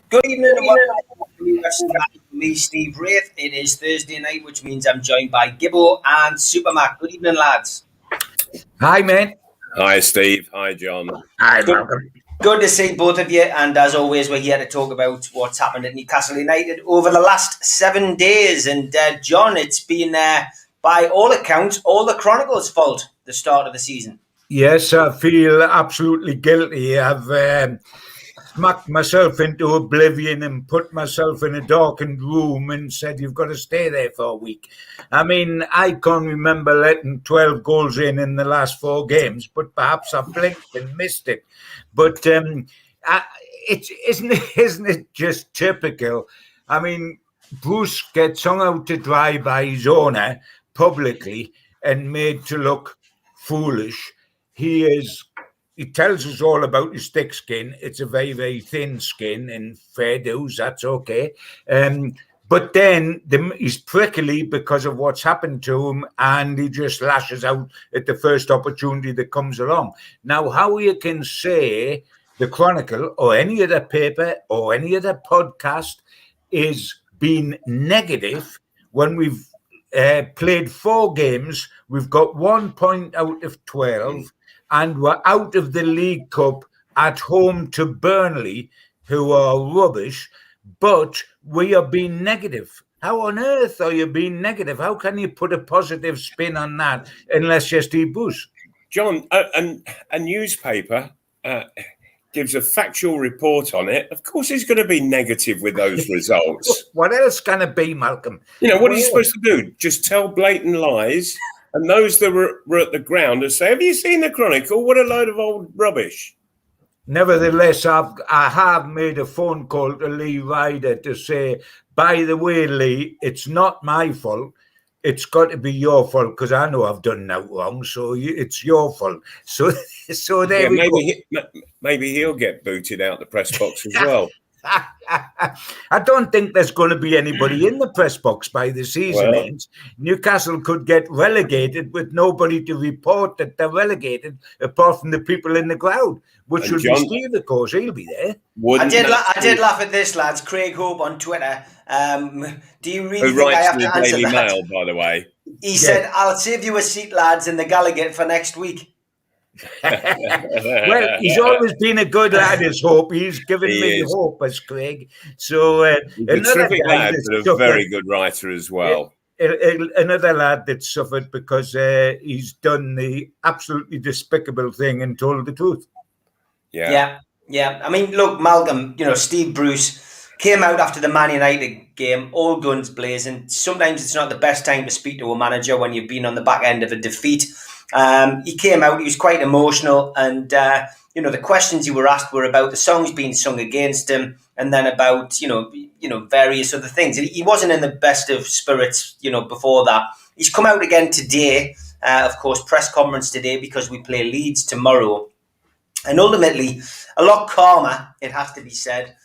Good evening and welcome to NUFC with me, Steve Wraith. It is Thursday night, which means I'm joined by Gibbo and Supermac. Good evening, lads. Hi, mate. Hi, Steve. Hi, John. Hi, Malcolm. Good to see both of you, and as always, we're here to talk about what's happened at Newcastle United over the last 7 days. And John, it's been, by all accounts, all the Chronicles' fault, the start of the season. Yes, I feel absolutely guilty. I've smacked myself into oblivion and put myself in a darkened room and said, you've got to stay there for a week. I mean, I can't remember letting 12 goals in the last 4 games, but perhaps I blinked and missed it. But isn't it just typical? I mean, Bruce gets hung out to dry by his owner publicly and made to look foolish. He tells us all about his thick skin. It's a very, very thin skin, and fair dues, that's okay. But then he's prickly because of what's happened to him, and he just lashes out at the first opportunity that comes along. Now, how you can say the Chronicle or any other paper or any other podcast is being negative when we've played 4 games, we've got 1 point out of 12, and we're out of the League Cup at home to Burnley, who are rubbish, but we are being negative. How on earth are you being negative? How can you put a positive spin on that unless you're Steve Bruce? John, a newspaper gives a factual report on it. Of course he's going to be negative with those results. What else can it be, Malcolm? You know, what are you supposed to do? Just tell blatant lies? And those that were at the ground will say, have you seen the Chronicle? What a load of old rubbish. Nevertheless, I have made a phone call to Lee Ryder to say, by the way, Lee, it's not my fault. It's got to be your fault because I know I've done that wrong. So it's your fault. So there we go. Maybe he'll get booted out the press box as well. I don't think there's going to be anybody in the press box by the season ends. Newcastle could get relegated with nobody to report that they're relegated apart from the people in the crowd, which would be Steve, of course. He'll be there. I did laugh at this, lads. Craig Hope on Twitter. Do you really think I have to answer Daily that? Mail, by the way. He said, I'll save you a seat, lads, in the Gallagher for next week. Well, he's always been a good lad, as Hope. He's given me hope as Craig. So a terrific lad, but a very good writer as well. Another lad that suffered because he's done the absolutely despicable thing and told the truth. Yeah. I mean, look, Malcolm, Steve Bruce came out after the Man United game, all guns blazing. Sometimes it's not the best time to speak to a manager when you've been on the back end of a defeat. He came out, he was quite emotional, and the questions he were asked were about the songs being sung against him, and then about various other things. He wasn't in the best of spirits, before that. He's come out again today, of course, press conference today because we play Leeds tomorrow, and ultimately a lot calmer, it has to be said.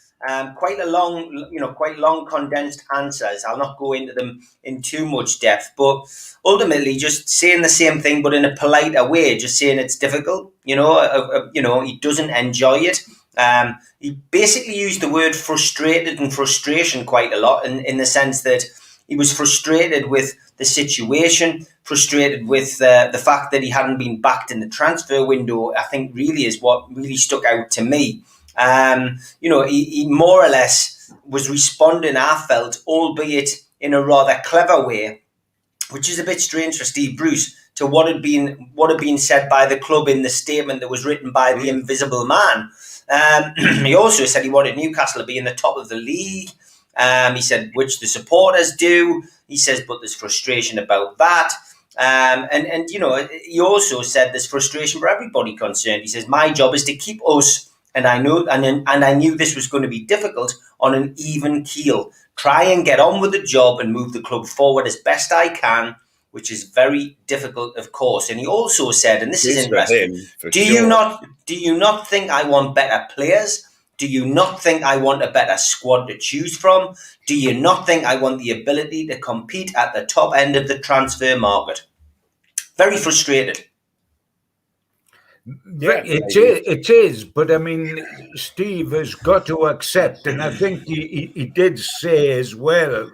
Quite long condensed answers. I'll not go into them in too much depth, but ultimately just saying the same thing, but in a politer way, just saying it's difficult. He doesn't enjoy it. He basically used the word frustrated and frustration quite a lot in the sense that he was frustrated with the situation, frustrated with the fact that he hadn't been backed in the transfer window, I think really is what really stuck out to me. He more or less was responding, I felt, albeit in a rather clever way, which is a bit strange for Steve Bruce, to what had been said by the club in the statement that was written by the Invisible Man. He also said he wanted Newcastle to be in the top of the league. He said, which the supporters do. He says, but there's frustration about that. He also said there's frustration for everybody concerned. He says, my job is to keep us, and I knew this was going to be difficult, on an even keel. Try and get on with the job and move the club forward as best I can, which is very difficult, of course. And he also said, and this is interesting, do you not think I want better players? Do you not think I want a better squad to choose from? Do you not think I want the ability to compete at the top end of the transfer market? Very frustrated. Yeah, it is. But I mean, Steve has got to accept, and I think he did say as well,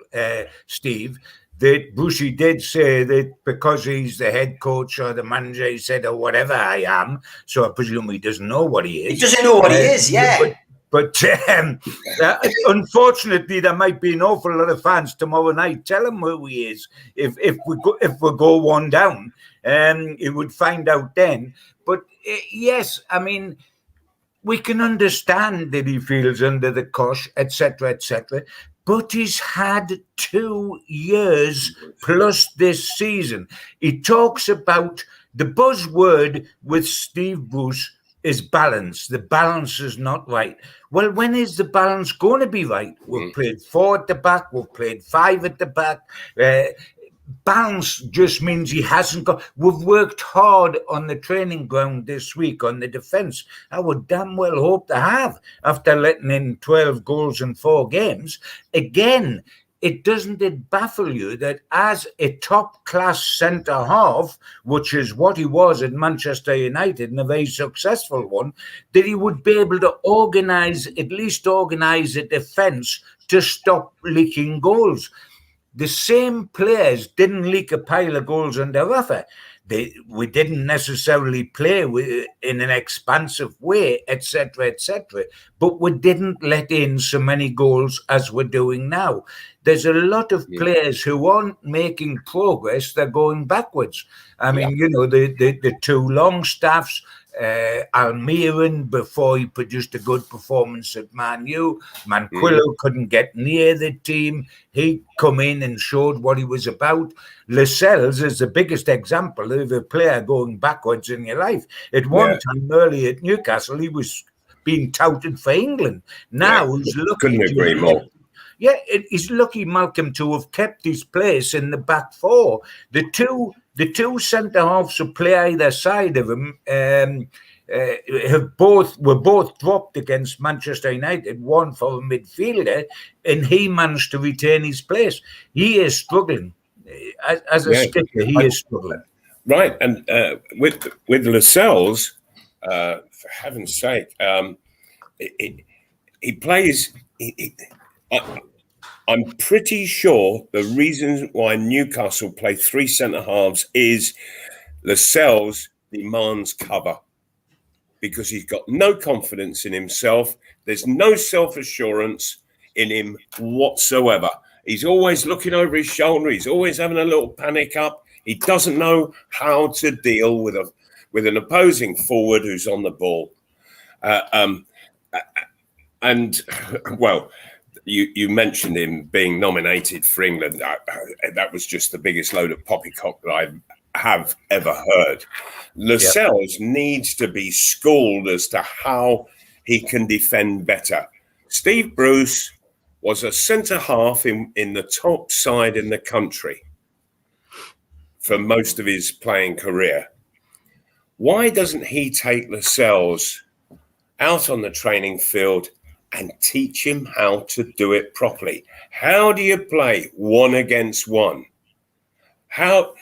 Steve, that Brucey did say that because he's the head coach or the manager, he said, or whatever I am, so I presume he doesn't know what he is. He doesn't know what he is, yeah. But unfortunately, there might be an awful lot of fans tomorrow night. Tell him who he is. If we go one down, he would find out then. But yes, I mean, we can understand that he feels under the cosh, etc., etc. But he's had 2 years plus this season. He talks about the buzzword with Steve Bruce is balance. The balance is not right. Well, when is the balance going to be right? We've played 4 at the back. We've played 5 at the back. Balance just means he hasn't got. We've worked hard on the training ground this week on the defence. I would damn well hope to have after letting in 12 goals in 4 games. Again, doesn't it baffle you that as a top-class centre-half, which is what he was at Manchester United and a very successful one, that he would be able to at least organise a defence to stop leaking goals? The same players didn't leak a pile of goals under Rafa. We didn't necessarily play in an expansive way, etc., etc. But we didn't let in so many goals as we're doing now. There's a lot of players who aren't making progress; they're going backwards. I mean, the 2 Longstaffs, Almiron, before he produced a good performance at Man U. Manquillo couldn't get near the team. He come in and showed what he was about. Lascelles is the biggest example of a player going backwards in your life. At one time, early at Newcastle, he was being touted for England. Now he's lucky. Couldn't agree more. Yeah, he's lucky, Malcolm, to have kept his place in the back 4. The two centre halves who play either side of him were both dropped against Manchester United. One for a midfielder, and he managed to retain his place. He is struggling as a skipper. He is struggling. Right, and with Lascelles, for heaven's sake, he plays. I'm pretty sure the reason why Newcastle play 3 centre halves is Lascelles demands cover because he's got no confidence in himself. There's no self-assurance in him whatsoever. He's always looking over his shoulder. He's always having a little panic up. He doesn't know how to deal with an opposing forward who's on the ball. You mentioned him being nominated for England. That was just the biggest load of poppycock that I have ever heard. Lascelles needs to be schooled as to how he can defend better. Steve Bruce was a centre-half in the top side in the country for most of his playing career. Why doesn't he take Lascelles out on the training field and teach him how to do it properly? How do you play 1 against 1? How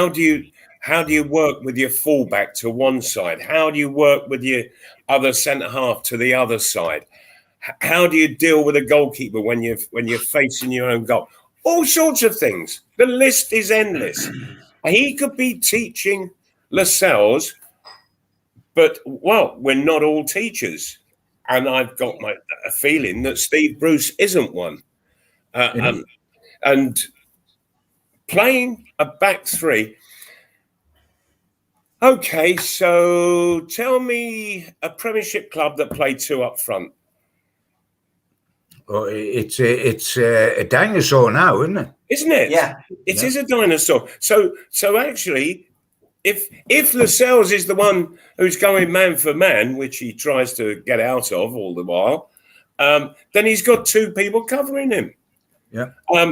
do you work with your fullback to one side? How do you work with your other centre half to the other side? How do you deal with a goalkeeper when you're facing your own goal? All sorts of things. The list is endless. He could be teaching Lascelles, but we're not all teachers. And I've got a feeling that Steve Bruce isn't one. And playing a back 3. Okay, so tell me a Premiership club that played 2 up front. Oh, it's a dinosaur now, isn't it? Isn't it? Yeah. It is a dinosaur. So actually, if Lascelles is the one who's going man for man, which he tries to get out of all the while, then he's got 2 people covering him. Yeah.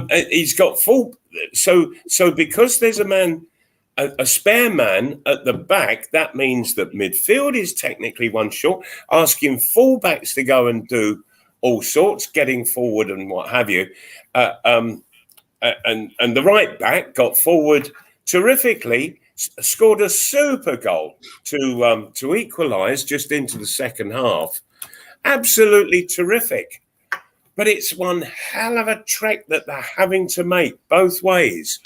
He's got full. So because there's a spare man at the back, that means that midfield is technically 1 short. Asking fullbacks to go and do all sorts, getting forward and what have you, and the right back got forward terrifically scored a super goal to equalise just into the second half. Absolutely terrific. But it's one hell of a trek that they're having to make both ways,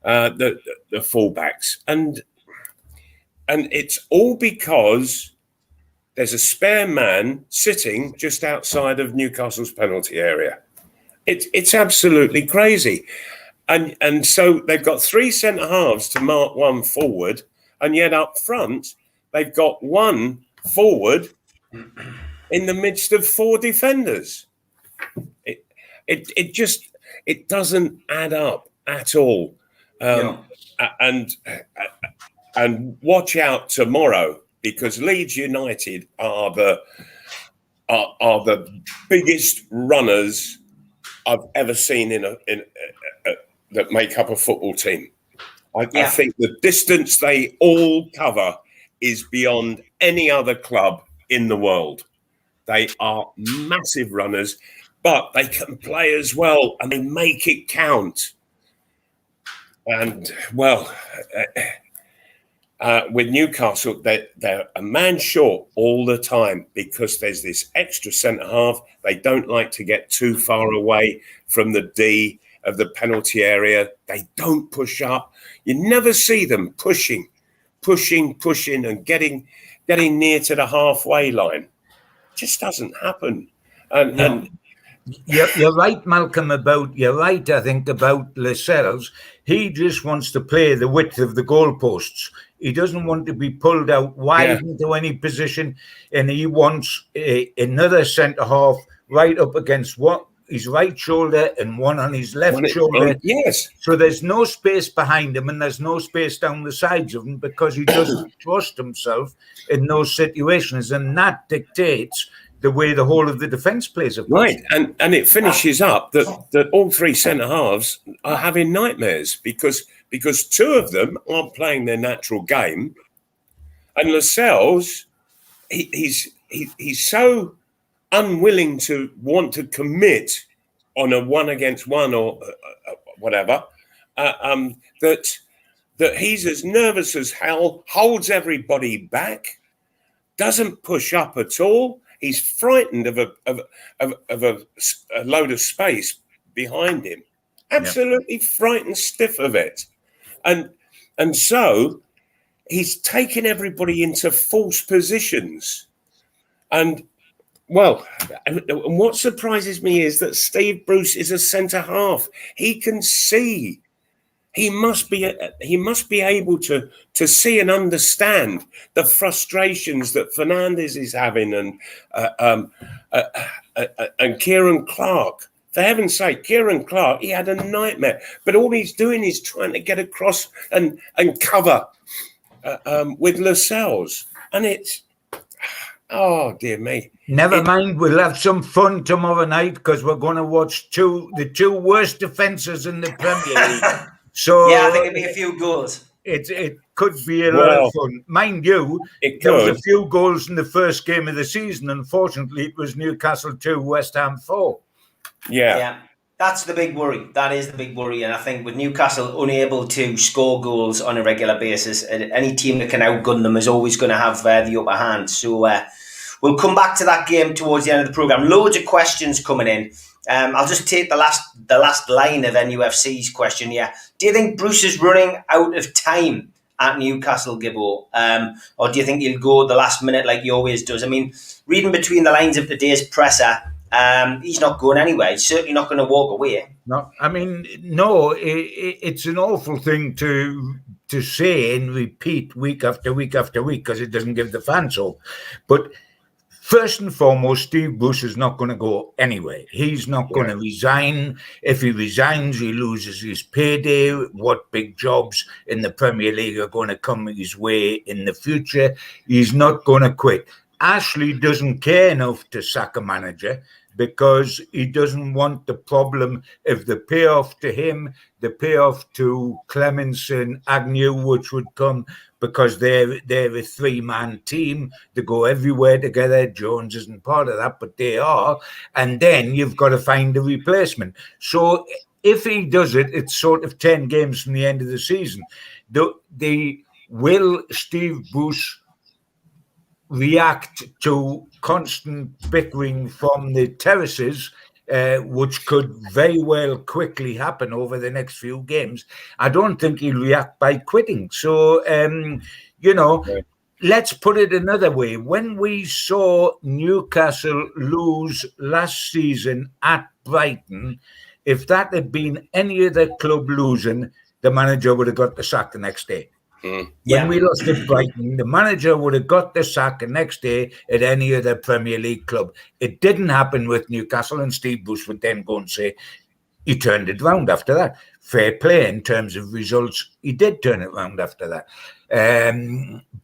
the fullbacks. And it's all because there's a spare man sitting just outside of Newcastle's penalty area. It's absolutely crazy. And so they've got 3 centre-halves to mark one forward, and yet up front, they've got one forward in the midst of 4 defenders. It just doesn't add up at all. And watch out tomorrow, because Leeds United are the biggest runners I've ever seen in that make up a football team. I think the distance they all cover is beyond any other club in the world. They are massive runners, but they can play as well, and they make it count. And, well, with Newcastle, they're a man short all the time because there's this extra centre-half. They don't like to get too far away from the D of the penalty area. They don't push up. You never see them pushing and getting near to the halfway line. It just doesn't happen. And You're right, Malcolm, you're right, I think, about Lascelles. He just wants to play the width of the goalposts. He doesn't want to be pulled out wide into any position, and he wants another centre-half right up against his right shoulder and one on his left shoulder. Yes. So there's no space behind him and there's no space down the sides of him, because he doesn't trust himself in those situations, and that dictates the way the whole of the defence plays. Right, and it finishes up that all 3 centre-halves are having nightmares because 2 of them aren't playing their natural game, and Lascelles, he's so unwilling to want to commit on a 1-against-1 or whatever, that he's as nervous as hell, holds everybody back, doesn't push up at all. He's frightened of a load of space behind him. Absolutely frightened stiff of it. And so he's taken everybody into false positions. And, well, and what surprises me is that Steve Bruce is a centre-half. He can see. He must be able to see and understand the frustrations that Fernandes is having, and Kieran Clark. For heaven's sake, Kieran Clark, he had a nightmare. But all he's doing is trying to get across and cover with Lascelles. And it's, oh, dear me. Never mind, we'll have some fun tomorrow night, because we're going to watch the two worst defences in the Premier League. So I think it'll be a few goals. It could be a lot of fun. Mind you, there was a few goals in the first game of the season. Unfortunately, it was Newcastle 2, West Ham 4. Yeah. That's the big worry. That is the big worry. And I think with Newcastle unable to score goals on a regular basis, any team that can outgun them is always going to have the upper hand. So we'll come back to that game towards the end of the programme. Loads of questions coming in. I'll just take the last line of NUFC's question here. Do you think Bruce is running out of time at Newcastle, Gibbo? Or do you think he'll go at the last minute like he always does? I mean, reading between the lines of today's presser, he's not going anywhere. He's certainly not going to walk away. No, I mean, no, it's an awful thing to say and repeat week after week after week, because it doesn't give the fans hope. But first and foremost, Steve Bruce is not going to go anywhere. He's not going to resign. If he resigns, he loses his payday. What big jobs in the Premier League are going to come his way in the future? He's not going to quit. Ashley doesn't care enough to sack a manager, because he doesn't want the problem of the payoff to him, the payoff to Clements and Agnew, which would come because they're a 3-man team. They go everywhere together. Jones isn't part of that, but they are. And then you've got to find a replacement. So if he does it, it's sort of 10 games from the end of the season. the will Steve Bruce react to constant bickering from the terraces, which could very well quickly happen over the next few games. I don't think he'll react by quitting. So, let's put it another way. When we saw Newcastle lose last season at Brighton, if that had been any other club losing, the manager would have got the sack the next day. When we lost at Brighton, the manager would have got the sack the next day at any other Premier League club. It didn't happen with Newcastle, and Steve Bruce would then go and say he turned it round after that. Fair play in terms of results. He did turn it round after that.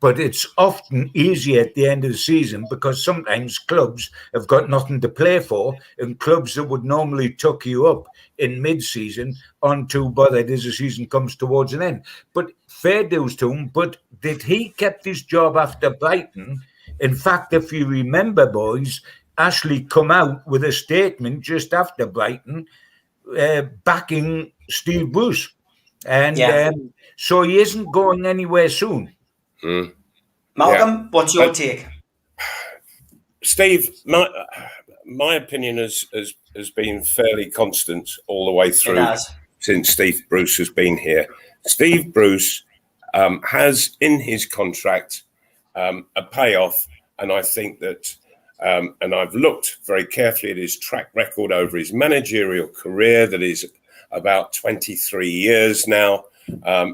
But it's often easier at the end of the season because sometimes clubs have got nothing to play for, and clubs that would normally tuck you up in mid-season aren't too bothered as the season comes towards an end. But fair dues to him. But did he kept his job after Brighton? In fact, if you remember, boys, Ashley come out with a statement just after Brighton backing Steve Bruce. And so he isn't going anywhere soon. Malcolm, what's your take? Steve, my opinion has been fairly constant all the way through since Steve Bruce has been here. Steve Bruce has in his contract a payoff, and I think that, and I've looked very carefully at his track record over his managerial career, that is about 23 years now,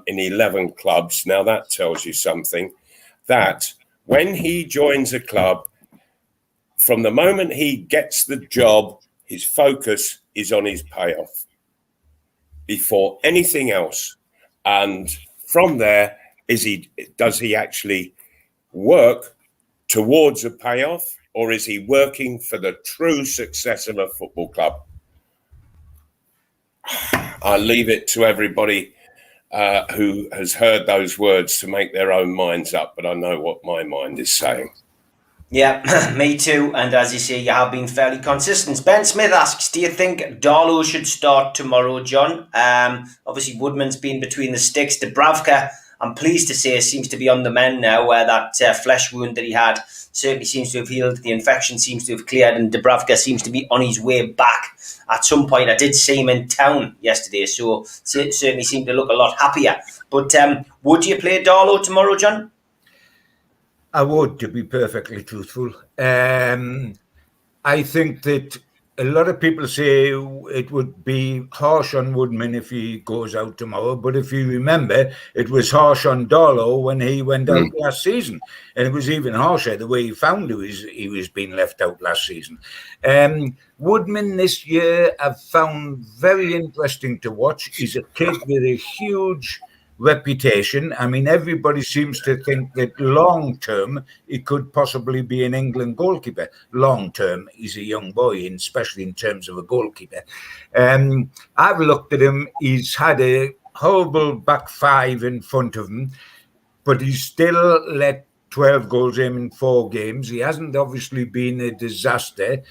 in 11 clubs. Now that tells you something, that when he joins a club, from the moment he gets the job, his focus is on his payoff before anything else. And from there, does he actually work towards a payoff, or is he working for the true success of a football club? I leave it to everybody who has heard those words to make their own minds up, but I know what my mind is saying. Yeah, me too. And as you say, you have been fairly consistent. Ben Smith asks, do you think Darlow should start tomorrow, John? Obviously, Woodman's been between the sticks. Dubravka, I'm pleased to say, seems to be on the mend now, where that flesh wound that he had certainly seems to have healed. The infection seems to have cleared, and Dubravka seems to be on his way back. At some point, I did see him in town yesterday, so certainly seemed to look a lot happier. But would you play Darlow tomorrow, John? I would, to be perfectly truthful. I think that a lot of people say it would be harsh on Woodman if he goes out tomorrow, but if you remember, it was harsh on Darlow when he went out last season, and it was even harsher the way he found he was being left out last season. Woodman this year I've found very interesting to watch. He's a kid with a huge reputation. I mean, everybody seems to think that long term he could possibly be an England goalkeeper. Long term, he's a young boy, and especially in terms of a goalkeeper. I've looked at him. He's had a horrible back five in front of him, but he's still let 12 goals in 4 games. He hasn't obviously been a disaster.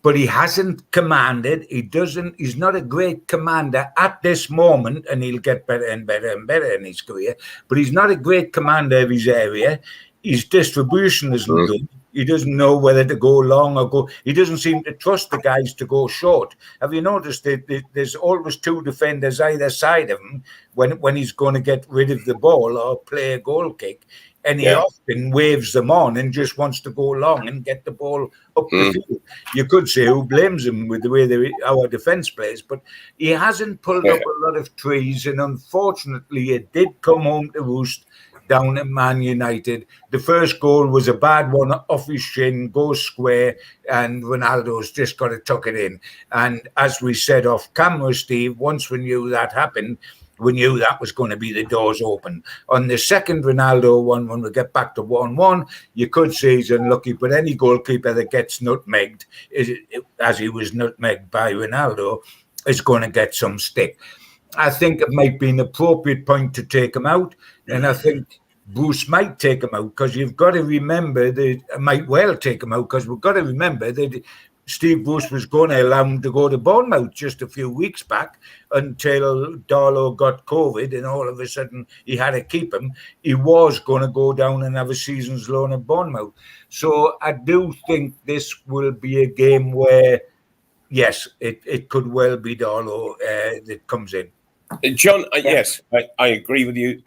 But he hasn't commanded. He's not a great commander at this moment, and he'll get better and better and better in his career. But he's not a great commander of his area. His distribution isn't good. He doesn't know whether to go long or go. He doesn't seem to trust the guys to go short. Have you noticed that there's always 2 defenders either side of him when he's going to get rid of the ball or play a goal kick? And he often waves them on and just wants to go long and get the ball up the field. You could say who blames him with the way our defence plays, but he hasn't pulled up a lot of trees, and unfortunately it did come home to roost down at Man United. The first goal was a bad one off his shin, goes square, and Ronaldo's just got to tuck it in. And as we said off camera, Steve, once we knew that happened, we knew that was going to be the doors open. On the second Ronaldo one, when we get back to 1-1, you could say he's unlucky, but any goalkeeper that gets nutmegged, as he was nutmegged by Ronaldo, is going to get some stick. I think it might be an appropriate point to take him out, and I think Bruce might take him out, because you've got to remember that, might well take him out, because we've got to remember that Steve Bruce was going to allow him to go to Bournemouth just a few weeks back until Darlow got COVID and all of a sudden he had to keep him. He was going to go down and have a season's loan at Bournemouth. So I do think this will be a game where, yes, it could well be Darlow that comes in. John, yes, I agree with you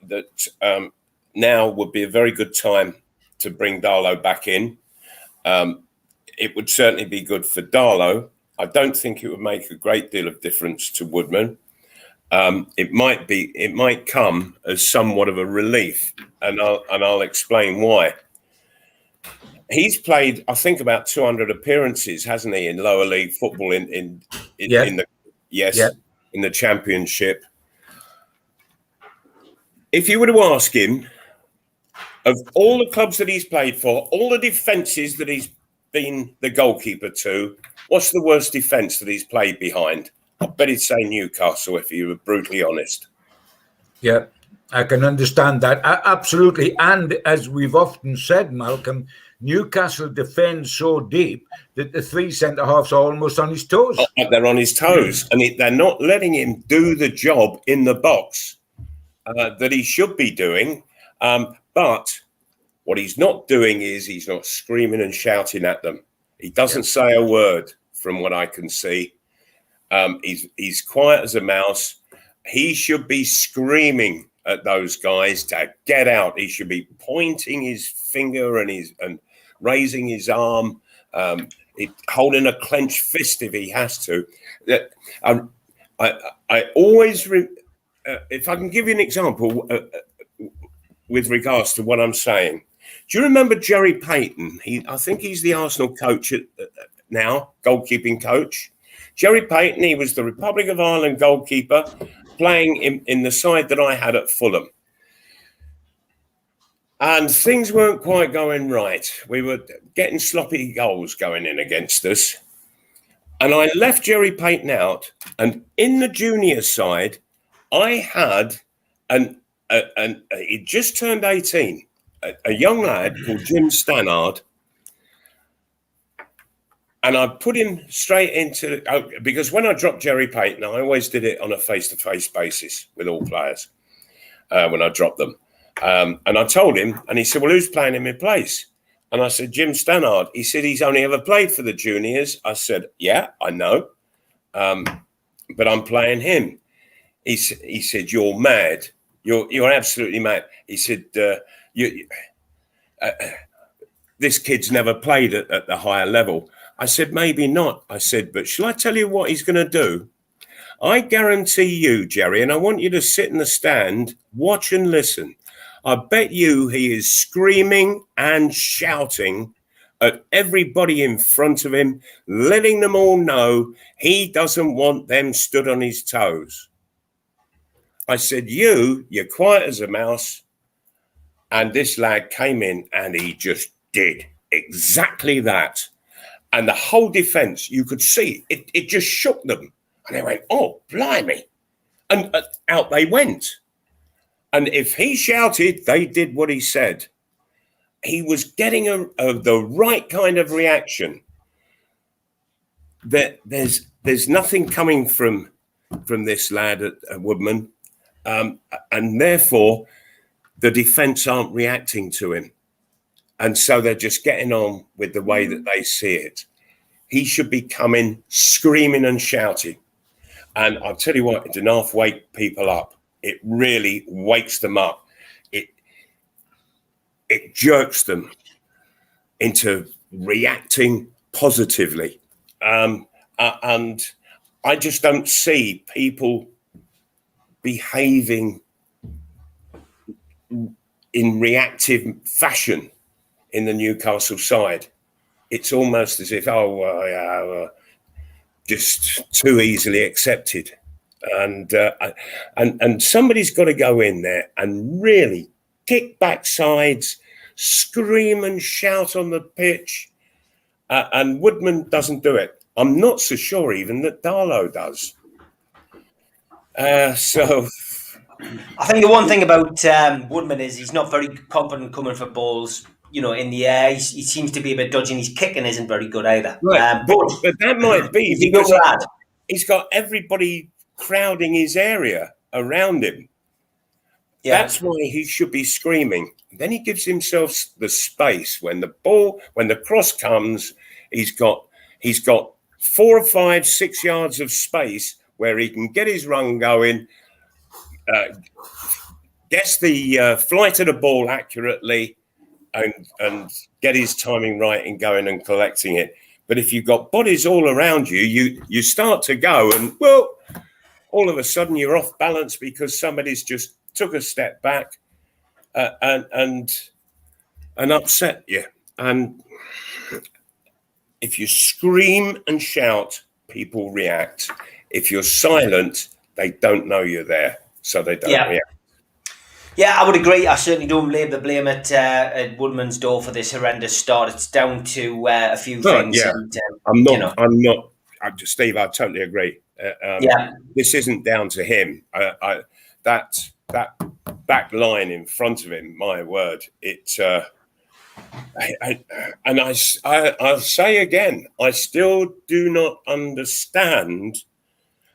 that now would be a very good time to bring Darlow back in. It would certainly be good for Darlow. I don't think it would make a great deal of difference to Woodman. It might come as somewhat of a relief, and I'll explain why. He's played, I think, about 200 appearances, hasn't he, in lower league football in the Championship. If you were to ask him, of all the clubs that he's played for, all the defences that he's been the goalkeeper to, what's the worst defence that he's played behind? I bet he'd say Newcastle, if you were brutally honest. Yeah, I can understand that. Absolutely. And as we've often said, Malcolm, Newcastle defends so deep that the three centre-halves are almost on his toes. They're on his toes. And they're not letting him do the job in the box that he should be doing. But what he's not doing is he's not screaming and shouting at them. He doesn't say a word from what I can see. He's quiet as a mouse. He should be screaming at those guys to get out. He should be pointing his finger and raising his arm, holding a clenched fist if he has to. I always, if I can give you an example with regards to what I'm saying. Do you remember Jerry Payton? I think he's the Arsenal coach now, goalkeeping coach. Jerry Payton, he was the Republic of Ireland goalkeeper playing in the side that I had at Fulham. And things weren't quite going right. We were getting sloppy goals going in against us. And I left Jerry Payton out. And in the junior side, I had he just turned 18, a young lad called Jim Stannard. And I put him straight into, because when I dropped Jerry Payton, I always did it on a face-to-face basis with all players when I dropped them. And I told him, and he said, well, who's playing in my place? And I said, Jim Stannard. He said, he's only ever played for the juniors. I said, yeah, I know. But I'm playing him. He said, you're mad. You're absolutely mad. He said, this kid's never played at the higher level. I said, maybe not. I said, but shall I tell you what he's going to do? I guarantee you, Jerry, and I want you to sit in the stand, watch and listen. I bet you he is screaming and shouting at everybody in front of him, letting them all know he doesn't want them stood on his toes. I said, you're quiet as a mouse. And this lad came in and he just did exactly that. And the whole defence, you could see, it just shook them. And they went, oh, blimey. And out they went. And if he shouted, they did what he said. He was getting the right kind of reaction. There's nothing coming from this lad at Woodman. And therefore, the defence aren't reacting to him. And so they're just getting on with the way that they see it. He should be coming, screaming and shouting. And I'll tell you what, it didn't half wake people up. It really wakes them up. It jerks them into reacting positively. And I just don't see people behaving in reactive fashion in the Newcastle side. It's almost as if, just too easily accepted. And somebody's got to go in there and really kick back sides, scream and shout on the pitch. And Woodman doesn't do it. I'm not so sure even that Darlow does. So I think the one thing about Woodman is he's not very confident coming for balls. in the air. He seems to be a bit dodgy, and his kicking isn't very good either. Right. But that might be he's a young lad. He's got everybody crowding his area around him. Yeah. That's why he should be screaming. Then he gives himself the space when the cross comes. He's got 4 or 5, 6 yards of space where he can get his run going, gets the flight of the ball accurately, and get his timing right in going and collecting it. But if you've got bodies all around you, you start to go and, well, all of a sudden you're off balance because somebody's just took a step back and upset you. And if you scream and shout, people react. If you're silent, they don't know you're there, so they don't react. Yeah, I would agree. I certainly don't lay the blame at Woodman's door for this horrendous start. It's down to a few things. Yeah, and, Steve, I totally agree. This isn't down to him. That back line in front of him, my word, I'll say again, I still do not understand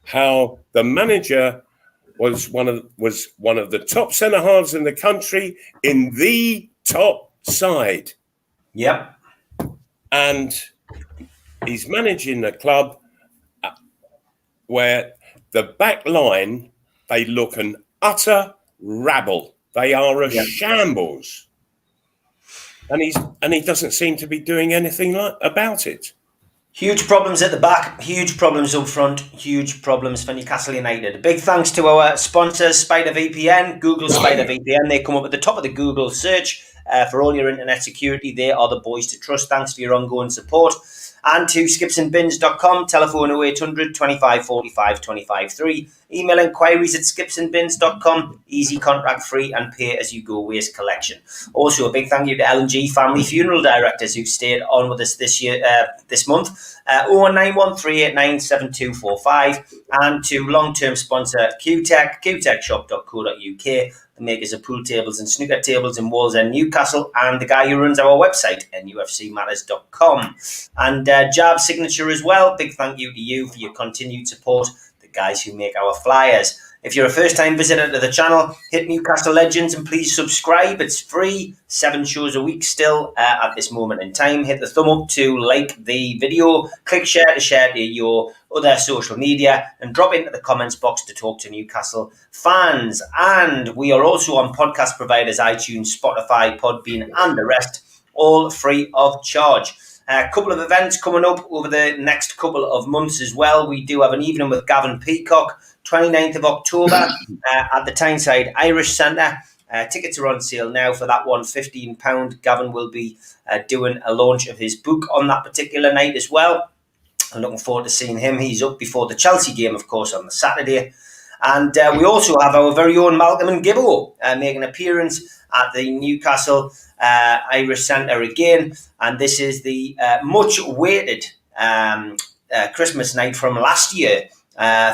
how the manager was one of the top centre halves in the country in the top side. Yep. And he's managing a club where the back line, they look an utter rabble. They are a shambles. And he doesn't seem to be doing anything about it. Huge problems at the back, huge problems up front, huge problems for Newcastle United. A big thanks to our sponsors, Spider VPN, Google Spider VPN. They come up at the top of the Google search for all your internet security. They are the boys to trust. Thanks for your ongoing support. And to skipsandbins.com, telephone 0800 25 45 25 3. Email inquiries at skipsandbins.com. Easy, contract free, and pay as you go waste collection. Also, a big thank you to L&G Family Funeral Directors who stayed on with us this month. 01913897245, and to long-term sponsor QTech, qtechshop.co.uk, the makers of pool tables and snooker tables in Wallsend, Newcastle, and the guy who runs our website, NUFCmatters.com. And Jab Signature as well. Big thank you to you for your continued support, the guys who make our flyers. If you're a first-time visitor to the channel, hit Newcastle Legends and please subscribe. It's free, 7 shows a week still at this moment in time. Hit the thumb up to like the video, click share to your other social media, and drop into the comments box to talk to Newcastle fans. And we are also on podcast providers, iTunes, Spotify, Podbean, and the rest, all free of charge. A couple of events coming up over the next couple of months as well. We do have an evening with Gavin Peacock, 29th of October at the Tyneside Irish Centre. Tickets are on sale now for that one, £15. Gavin will be doing a launch of his book on that particular night as well. I'm looking forward to seeing him. He's up before the Chelsea game, of course, on the Saturday. And we also have our very own Malcolm and Gibbo making an appearance at the Newcastle Irish Centre again. And this is the much-awaited Christmas night from last year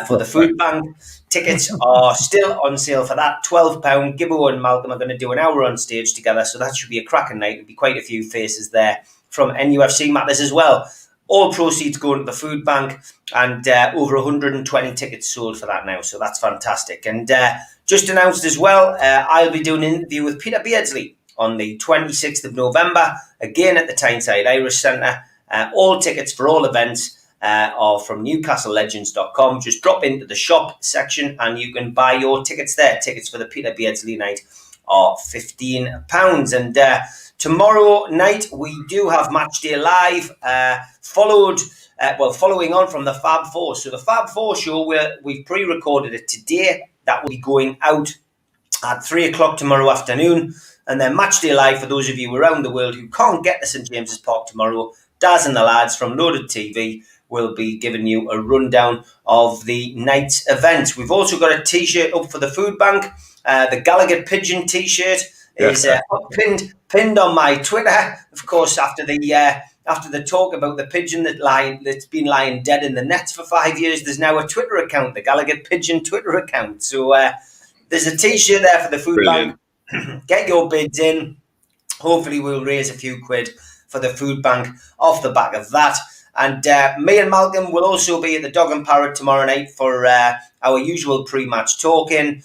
for the food bank. Tickets are still on sale for that, £12. Gibbo and Malcolm are going to do an hour on stage together, so that should be a cracking night. There'll be quite a few faces there from NUFC Matters as well. All proceeds going to the food bank, and over 120 tickets sold for that now, so that's fantastic. And just announced as well, I'll be doing an interview with Peter Beardsley on the 26th of November, again at the Tyneside Irish Centre. All tickets for all events are from newcastlelegends.com. Just drop into the shop section and you can buy your tickets there. Tickets for the Peter Beardsley night are £15. And tomorrow night we do have Matchday Live, following on from the Fab Four. So the Fab Four show, we've pre-recorded it today. That will be going out at 3 o'clock tomorrow afternoon. And then Matchday Live, for those of you around the world who can't get to St James's Park tomorrow, Daz and the lads from Loaded TV will be giving you a rundown of the night's events. We've also got a T-shirt up for the food bank. The Gallagher Pigeon T-shirt is pinned on my Twitter. Of course, after the talk about the pigeon that's been lying dead in the nets for 5 years, there's now a Twitter account, the Gallagher Pigeon Twitter account. So there's a T-shirt there for the food bank. Get your bids in. hopefully we'll raise a few quid for the food bank off the back of that. And me and Malcolm will also be at the Dog and Parrot tomorrow night for our usual pre-match talking.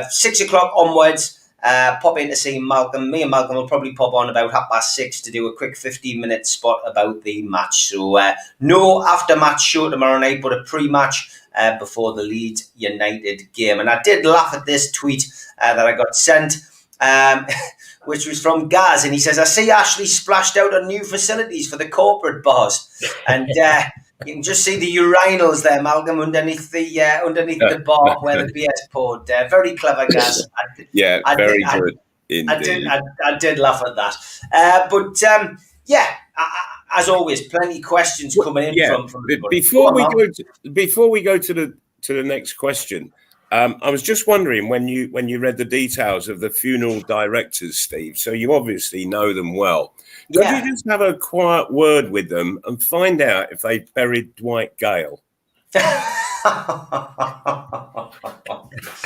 6 o'clock onwards, pop in to see Malcolm. Me and Malcolm will probably pop on about 6:30 to do a quick 15-minute spot about the match. So no after-match show tomorrow night, but a pre-match before the Leeds United game. And I did laugh at this tweet that I got sent, which was from Gaz, and he says, "I see Ashley splashed out on new facilities for the corporate bars," and you can just see the urinals there, Malcolm, underneath the bar where the beer's poured. Very clever, Gaz. Very good indeed. I did laugh at that, but as always, plenty of questions coming in from everybody. Before we go to the next question. I was just wondering when you read the details of the funeral directors, Steve, so you obviously know them well. Could you just have a quiet word with them and find out if they buried Dwight Gale?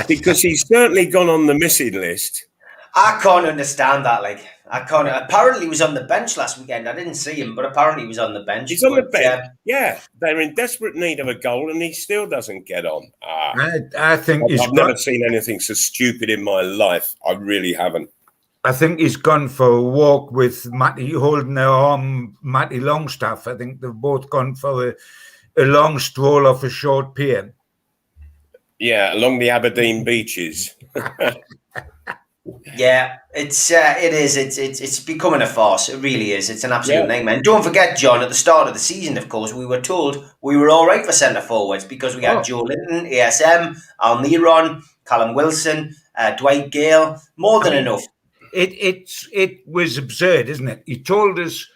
Because he's certainly gone on the missing list. I can't understand that. I can't. Apparently, he was on the bench last weekend. I didn't see him, but apparently, he was on the bench. He's on the bench. They're in desperate need of a goal, and he still doesn't get on. I think I've never seen anything so stupid in my life. I really haven't. I think he's gone for a walk with Matty holding their arm, Matty Longstaff. I think they've both gone for a long stroll off a short pier. Yeah, along the Aberdeen beaches. Yeah, it is. It's becoming a farce. It really is. It's an absolute nightmare. And don't forget, John, at the start of the season, of course, we were told we were all right for centre forwards because we had Joe Linton, ASM, Almiron, Callum Wilson, Dwight Gale, more than enough. It was absurd, isn't it? He told us,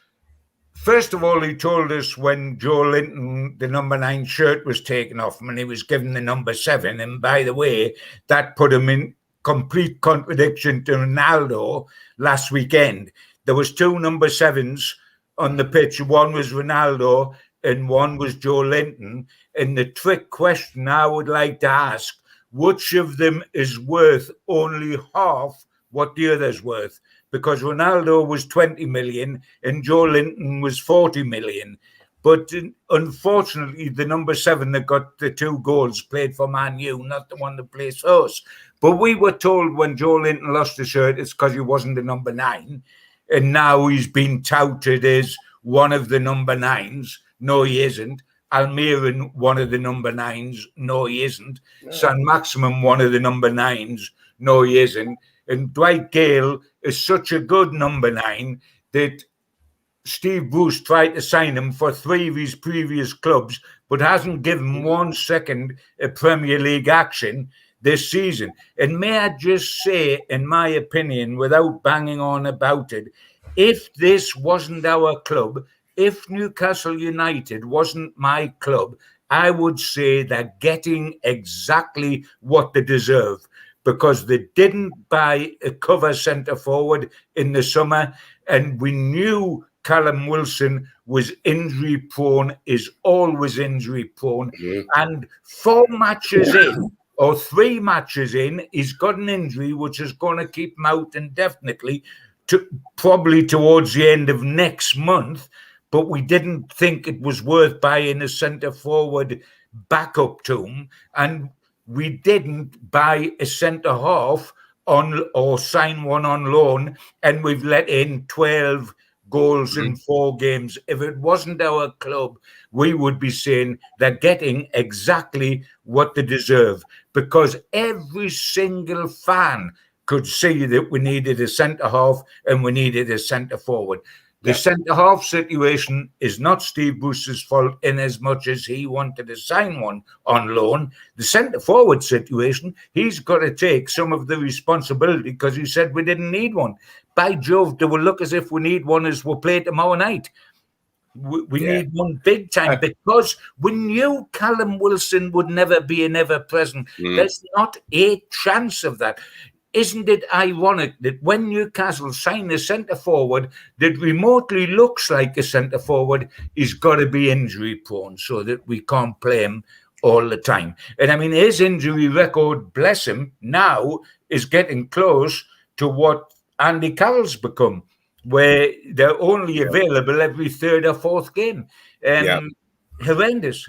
first of all, when Joe Linton, the number 9 shirt was taken off him and he was given the number 7. And by the way, that put him in complete contradiction to Ronaldo last weekend. There was 2 number 7s on the pitch. One was Ronaldo and one was Joe Linton. And the trick question I would like to ask, which of them is worth only half what the other's worth? Because Ronaldo was 20 million and Joe Linton was 40 million. But unfortunately, the number 7 that got the 2 goals played for Man U, not the one that plays for us. But we were told when Joe Linton lost the shirt, it's because he wasn't the number 9. And now he's been touted as one of the number 9s. No, he isn't. Almiron, one of the number 9s. No, he isn't. No. San Maximum, one of the number 9s. No, he isn't. And Dwight Gale is such a good number 9 that Steve Bruce tried to sign him for 3 of his previous clubs, but hasn't given 1 second of Premier League action this season. And may I just say, in my opinion, without banging on about it, if this wasn't our club, if Newcastle United wasn't my club, I would say they're getting exactly what they deserve, because they didn't buy a cover centre forward in the summer, and we knew Callum Wilson was injury prone, is always injury prone, and 4 matches in, or 3 matches in, he's got an injury which is going to keep him out indefinitely, probably towards the end of next month. But we didn't think it was worth buying a centre forward backup to him, and we didn't buy a centre half on or sign one on loan, and we've let in 12 goals in 4 games. If it wasn't our club, we would be saying they're getting exactly what they deserve, because every single fan could see that we needed a centre half and we needed a centre forward. The centre half situation is not Steve Bruce's fault in as much as he wanted to sign one on loan. The centre forward situation, he's got to take some of the responsibility, because he said we didn't need one. By Jove, they will look as if we need one as we play tomorrow night. We need one big time, because we knew Callum Wilson would never be an ever-present. There's not a chance of that. Isn't it ironic that when Newcastle sign a centre-forward that remotely looks like a centre-forward, he's got to be injury-prone so that we can't play him all the time? And I mean, his injury record, bless him, now is getting close to what Andy Carroll's become, where they're only available every third or fourth game. Horrendous.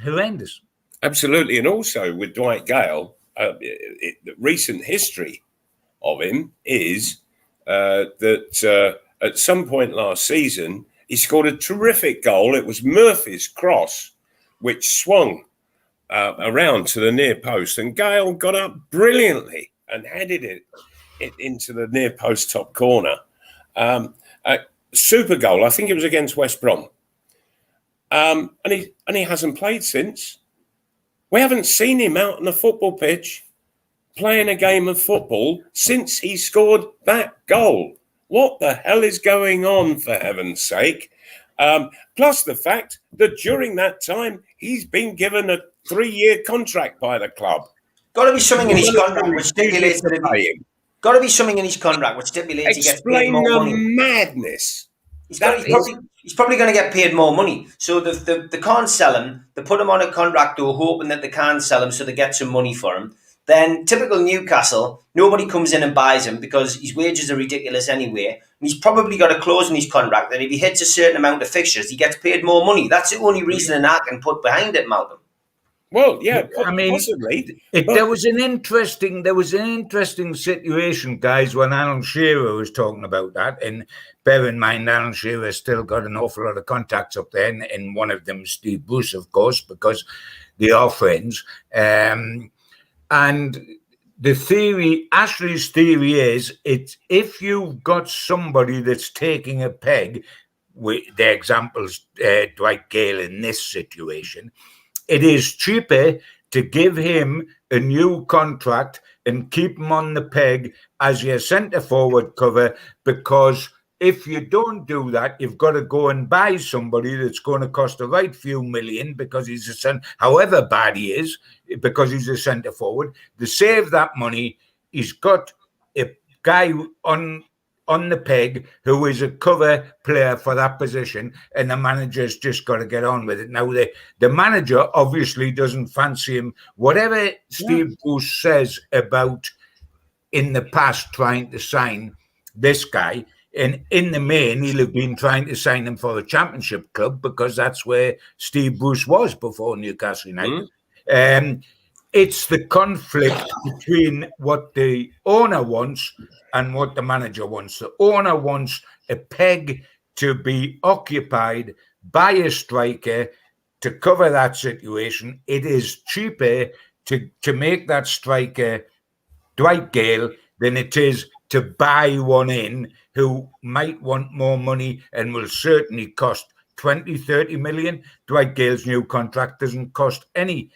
Absolutely. And also with Dwight Gale, the recent history of him is that at some point last season, he scored a terrific goal. It was Murphy's cross, which swung around to the near post, and Gale got up brilliantly and headed it into the near post top corner. Super goal. I think it was against West Brom. And he hasn't played since. We haven't seen him out on the football pitch playing a game of football since he scored that goal. What the hell is going on, for heaven's sake? Plus the fact that during that time, he's been given a 3-year contract by the club. Got to be something in his contract which stipulates that got to be something in his contract which stipulates he gets paid more money. Explain the madness. He's probably going to get paid more money. So they can't sell him. They put him on a contract though, hoping that they can sell him so they get some money for him. Then typical Newcastle, nobody comes in and buys him because his wages are ridiculous anyway. And he's probably got a clause in his contract that if he hits a certain amount of fixtures, he gets paid more money. That's the only reason I can put behind it, Malcolm. Well, yeah, possibly. There was an interesting situation, guys, when Alan Shearer was talking about that. And bear in mind, Alan Shearer still got an awful lot of contacts up there, and one of them, Steve Bruce, of course, because they are friends. And the theory, Ashley's theory is, it's if you've got somebody that's taking a peg, with the examples, Dwight Gale in this situation, it is cheaper to give him a new contract and keep him on the peg as your centre-forward cover, because if you don't do that, you've got to go and buy somebody that's going to cost a right few million because he's a centre, however bad he is, because he's a centre-forward. To save that money, he's got a guy on the peg who is a cover player for that position, and the manager's just got to get on with it. Now, the manager obviously doesn't fancy him. Whatever Steve Bruce says about in the past trying to sign this guy, and in the main, he'll have been trying to sign him for a championship club because that's where Steve Bruce was before Newcastle United. It's the conflict between what the owner wants and what the manager wants. The owner wants a peg to be occupied by a striker to cover that situation. It is cheaper to make that striker Dwight Gale than it is to buy one in who might want more money and will certainly cost 20, 30 million. Dwight Gale's new contract doesn't cost any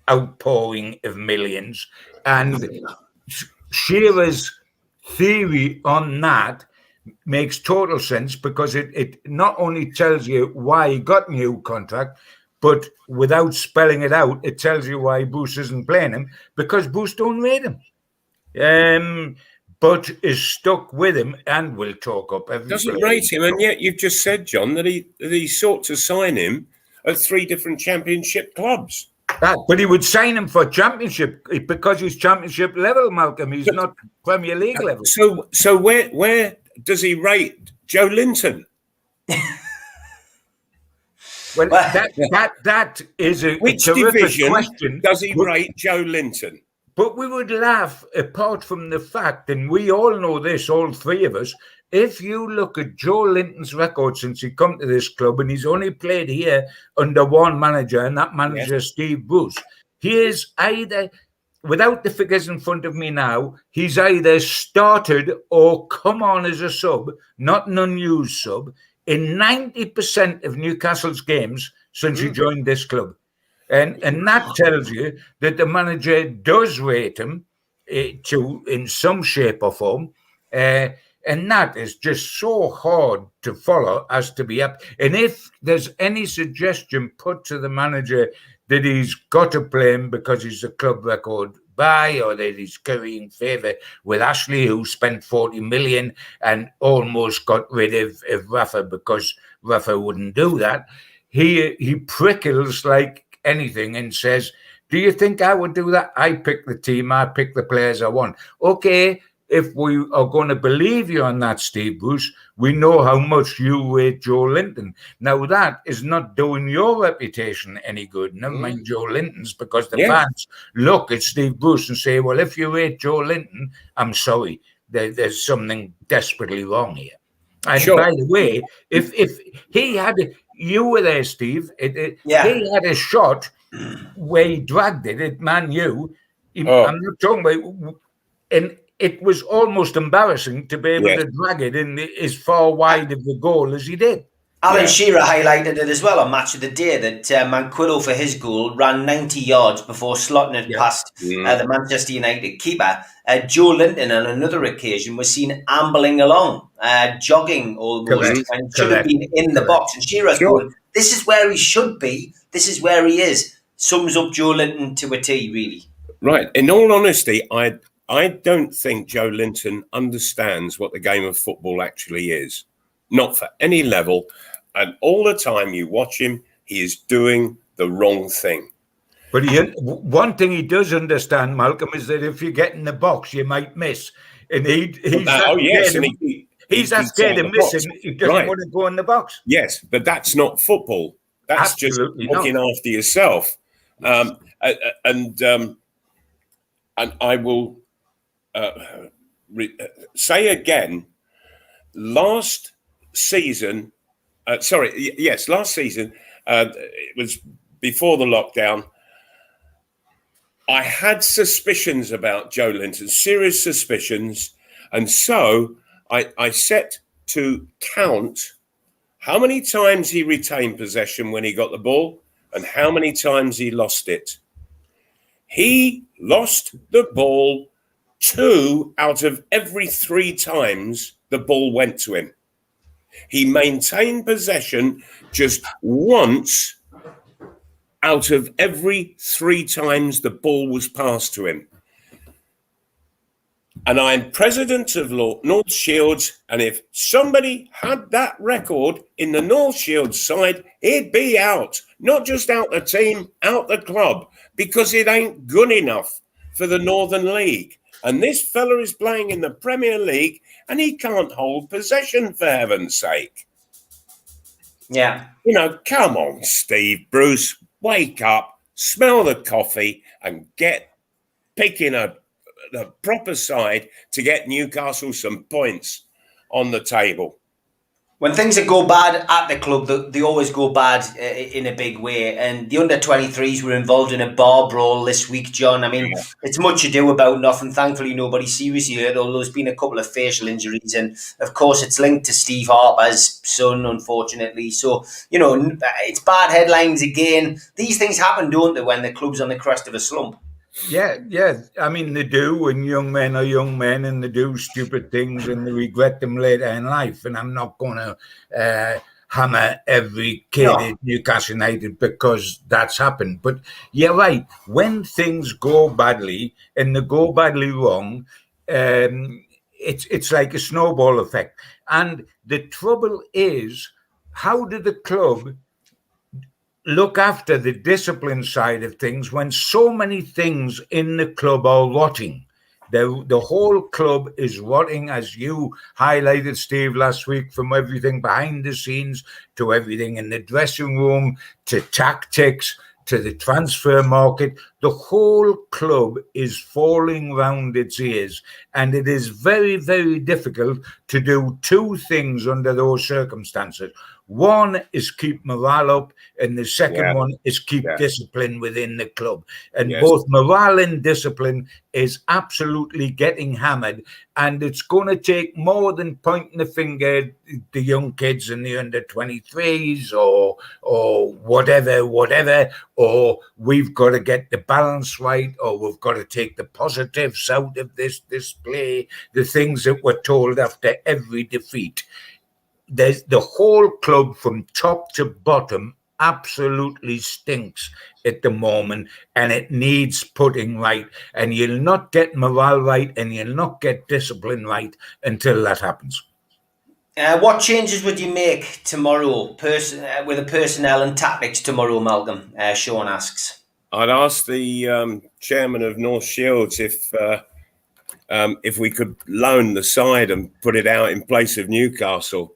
outpouring of millions. And Shearer's theory on that makes total sense because it not only tells you why he got a new contract, but without spelling it out, it tells you why Bruce isn't playing him, because Bruce don't rate him. But is stuck with him and will talk up every doesn't rate him, and yet you've just said, John, that he sought to sign him at 3 different championship clubs. But he would sign him for championship because he's championship level, Malcolm. He's not Premier League level. So where does he rate Joe Linton? Well, that is a which terrific division question. Does he rate Joe Linton? But we would laugh, apart from the fact, and we all know this, all three of us, if you look at Joe Linton's record since he come to this club, and he's only played here under one manager, and that manager is Steve Bruce, he is either, without the figures in front of me now, he's either started or come on as a sub, not an unused sub, in 90% of Newcastle's games since he joined this club. And that tells you that the manager does rate him in some shape or form. And that is just so hard to follow as to be up. And if there's any suggestion put to the manager that he's got to play him because he's a club record buy, or that he's currying favour with Ashley, who spent 40 million and almost got rid of Rafa because Rafa wouldn't do that, he prickles like anything and says, do you think I would do that? I pick the team, I pick the players I want. Okay, if we are going to believe you on that, Steve Bruce, we know how much you rate Joe Linton. Now, that is not doing your reputation any good. Never mind Joe Linton's, because the fans look at Steve Bruce and say, well, if you rate Joe Linton, I'm sorry, there's something desperately wrong here. And by the way, if he had, you were there, Steve, he had a shot where he dragged it at Man U. I'm not talking about, and it was almost embarrassing to be able to drag it in as far wide of the goal as he did. Alan Shearer highlighted it as well on Match of the Day that Manquillo, for his goal, ran 90 yards before slotting it past the Manchester United keeper. Joe Linton, on another occasion, was seen ambling along, jogging almost, and should have been in the box. And Shearer's going, this is where he should be, this is where he is. Sums up Joe Linton to a T, really. Right. In all honesty, I don't think Joe Linton understands what the game of football actually is. Not for any level. And all the time you watch him, he is doing the wrong thing. But one thing he does understand, Malcolm, is that if you get in the box, you might miss. And he's that scared of missing. He doesn't want to go in the box. Yes, but that's not football. That's absolutely just looking after yourself. And I will say again, last season, last season, it was before the lockdown, I had suspicions about Joe Linton, serious suspicions. And so I set to count how many times he retained possession when he got the ball and how many times he lost it. He lost the ball 2 out of every 3 times the ball went to him. He maintained possession just once out of every 3 times the ball was passed to him. And I'm president of North Shields, and if somebody had that record in the North Shields side, he'd be out. Not just out the team, out the club, because it ain't good enough for the Northern League. And this fella is playing in the Premier League, and he can't hold possession, for heaven's sake. Yeah. Come on, Steve Bruce. Wake up, smell the coffee, and get picking the proper side to get Newcastle some points on the table. When things go bad at the club, they always go bad in a big way. And the under-23s were involved in a bar brawl this week, John. I mean, it's much ado about nothing. Thankfully, nobody seriously hurt, although there's been a couple of facial injuries. And, of course, it's linked to Steve Harper's son, unfortunately. So, it's bad headlines again. These things happen, don't they, when the club's on the crest of a slump? Yeah. I mean, they do, and young men are young men, and they do stupid things, and they regret them later in life. And I'm not going to hammer every kid at Newcastle United because that's happened. But you're right. When things go badly, and they go badly wrong, it's like a snowball effect. And the trouble is, how did the club look after the discipline side of things when so many things in the club are rotting? The whole club is rotting, as you highlighted, Steve, last week, from everything behind the scenes to everything in the dressing room to tactics to the transfer market. The whole club is falling round its ears, and it is very, very difficult to do 2 things under those circumstances. One is keep morale up, and the second one is keep discipline within the club. And both morale and discipline is absolutely getting hammered. And it's going to take more than pointing the finger at the young kids in the under-23s or whatever, or we've got to get the balance right, or we've got to take the positives out of this display, the things that we're told after every defeat. There's the whole club from top to bottom absolutely stinks at the moment, and it needs putting right. And you'll not get morale right, and you'll not get discipline right until that happens. What changes would you make tomorrow with the personnel and tactics tomorrow, Malcolm? Sean asks. I'd ask the chairman of North Shields if if we could loan the side and put it out in place of Newcastle.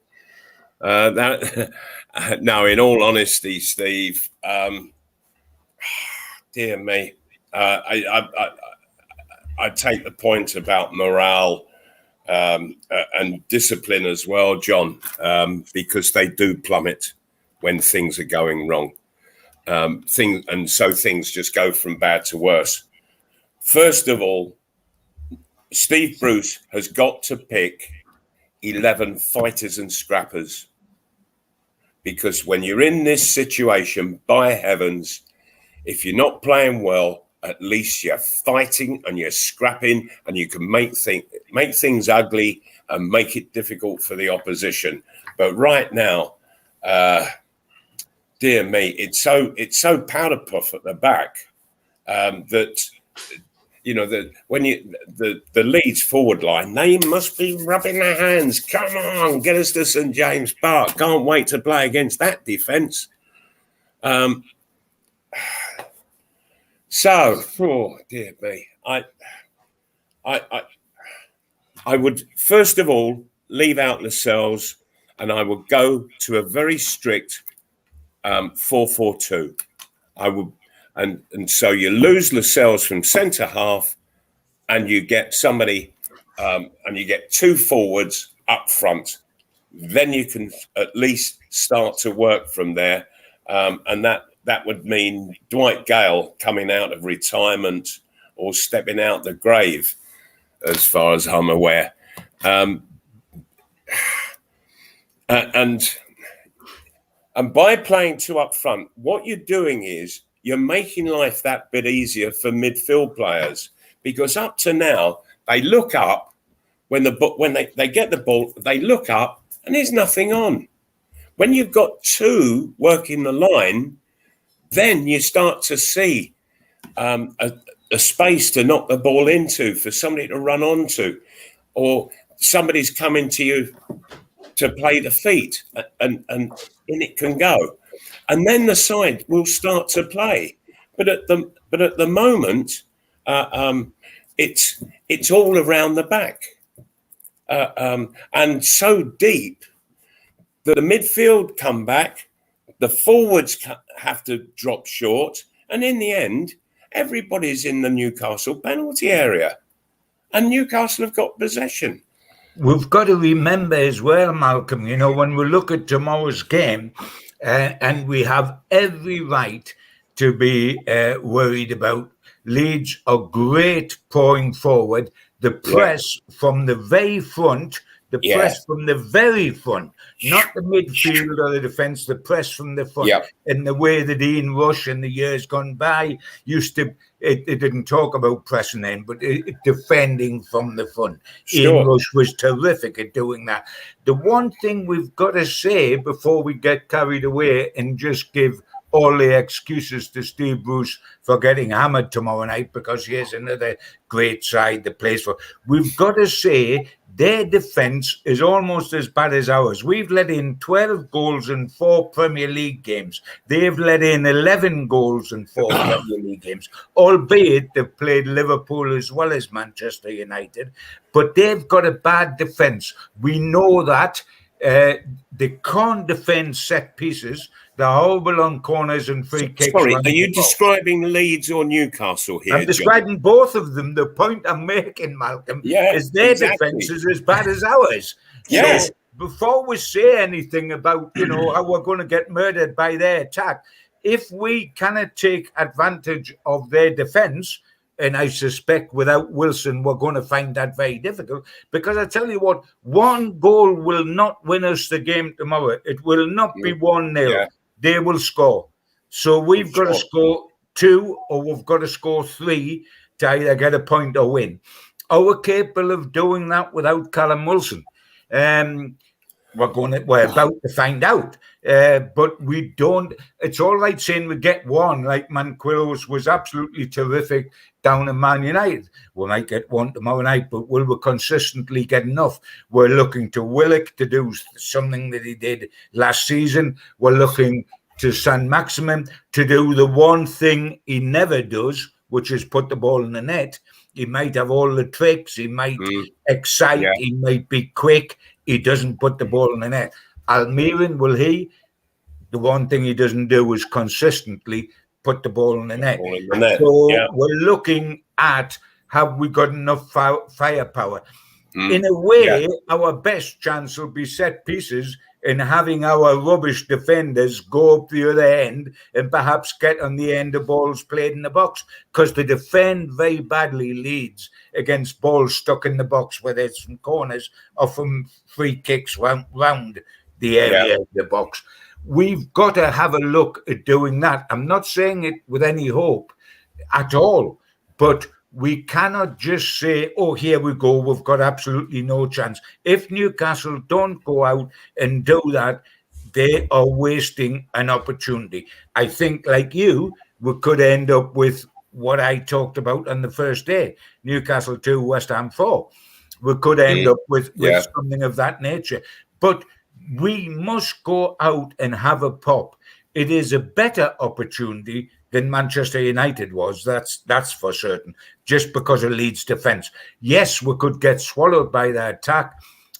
No, in all honesty, Steve, dear me, I take the point about morale and discipline as well, John, because they do plummet when things are going wrong. So things just go from bad to worse. First of all, Steve Bruce has got to pick 11 fighters and scrappers, because when you're in this situation, by heavens, if you're not playing well, at least you're fighting and you're scrapping, and you can make things ugly and make it difficult for the opposition. But right now, dear me, it's so powder puff at the back that, you know, when the Leeds forward line, they must be rubbing their hands. Come on, get us to St James Park. Can't wait to play against that defence. So, oh dear me, I would first of all leave out Lascelles, and I would go to a very strict 4-4-2. I would, and so you lose Lascelles from centre half, and you get somebody, and you get two forwards up front. Then you can at least start to work from there, and that would mean Dwight Gale coming out of retirement or stepping out the grave, as far as I'm aware. And by playing two up front, what you're doing is you're making life that bit easier for midfield players, because up to now, they look up when they get the ball, they look up and there's nothing on. When you've got two working the line, then you start to see a space to knock the ball into, for somebody to run onto, or somebody's coming to you to play the feet, and in it can go. And then the side will start to play. But at the moment, it's all around the back, and so deep that the midfield come back. The forwards have to drop short. And in the end, everybody's in the Newcastle penalty area. And Newcastle have got possession. We've got to remember as well, Malcolm, you know, when we look at tomorrow's game, and we have every right to be worried about Leeds are great pouring forward. The press from the very front, press from the very front, not the midfield or the defence, the press from the front. In the way that Ian Rush in the years gone by used to, it didn't talk about pressing in, but defending from the front. Sure. Ian Rush was terrific at doing that. The one thing we've got to say before we get carried away and just give all the excuses to Steve Bruce for getting hammered tomorrow night, because here's another great side that plays for. We've got to say their defence is almost as bad as ours. We've let in 12 goals in 4 Premier League games. They've let in 11 goals in 4 Premier League games, albeit they've played Liverpool as well as Manchester United. But they've got a bad defence. We know that. They can't defend set pieces. They're horrible on corners and free kicks. Sorry, are you describing Leeds or Newcastle here? I'm describing both of them. The point I'm making, Malcolm, is their defence is as bad as ours. Yes. So before we say anything about, you know, how we're going to get murdered by their attack, if we cannot take advantage of their defence, and I suspect without Wilson, we're going to find that very difficult, because I tell you what, one goal will not win us the game tomorrow. It will not be 1-0. Yeah. They will score. So we've got to score 2, or we've got to score 3 to either get a point or win. Are we capable of doing that without Callum Wilson? We're about to find out. But we don't. It's all right saying we get one, like Manquillos was absolutely terrific down in Man United. We might get one tomorrow night, but will we consistently get enough? We're looking to Willock to do something that he did last season. We're looking to San Maximin to do the one thing he never does, which is put the ball in the net. He might have all the tricks. He might excite. Yeah. He might be quick. He doesn't put the ball in the net. Almiron, will he? The one thing he doesn't do is consistently put the ball in the net. So we're looking at, have we got enough firepower? In a way, our best chance will be set pieces and having our rubbish defenders go up the other end and perhaps get on the end of balls played in the box, because they defend very badly Leeds against balls stuck in the box, whether it's from corners or from free kicks round the area of the box. We've got to have a look at doing that. I'm not saying it with any hope at all, but we cannot just say, oh, here we go, we've got absolutely no chance. If Newcastle don't go out and do that, they are wasting an opportunity. I think, like you, we could end up with what I talked about on the first day, Newcastle 2, West Ham 4. We could end up with something of that nature. But we must go out and have a pop. It is a better opportunity than Manchester United was. That's for certain, just because of Leeds' defence. Yes, we could get swallowed by their attack.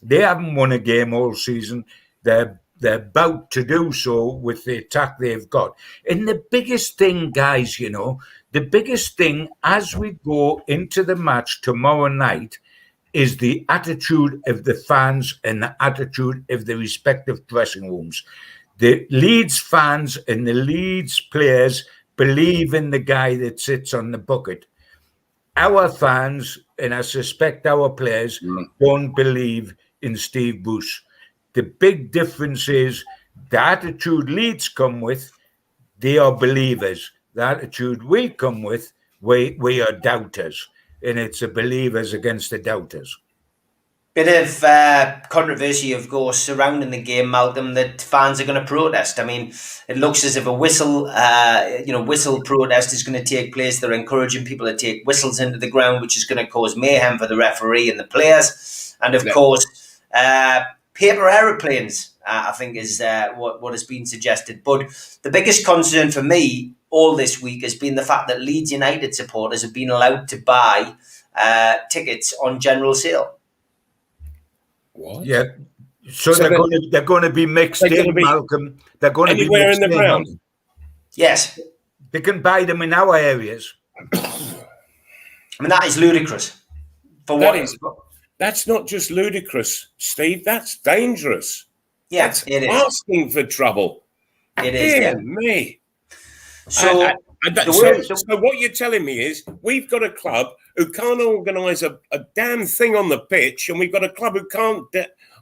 They haven't won a game all season. They're about to do so with the attack they've got. And the biggest thing, guys, the biggest thing as we go into the match tomorrow night is the attitude of the fans and the attitude of the respective dressing rooms. The Leeds fans and the Leeds players believe in the guy that sits on the bucket. Our fans, and I suspect our players, don't believe in Steve Bruce. The big difference is the attitude Leeds come with, they are believers. The attitude we come with, we are doubters. And it's the believers against the doubters. Bit of controversy, of course, surrounding the game, Malcolm, that fans are going to protest. I mean, it looks as if a whistle protest is going to take place. They're encouraging people to take whistles into the ground, which is going to cause mayhem for the referee and the players. And of course, paper aeroplanes, I think, is what has been suggested. But the biggest concern for me all this week has been the fact that Leeds United supporters have been allowed to buy tickets on general sale. What? Yeah. So they're going to be mixed in, Malcolm. They're going to be anywhere mixed in the ground. Yes. They can buy them in our areas. I mean, that is ludicrous. That's not just ludicrous, Steve. That's dangerous. Yeah, that's it is. Asking for trouble. It is. Dear me. So what you're telling me is we've got a club who can't organise a damn thing on the pitch, and we've got a club who can't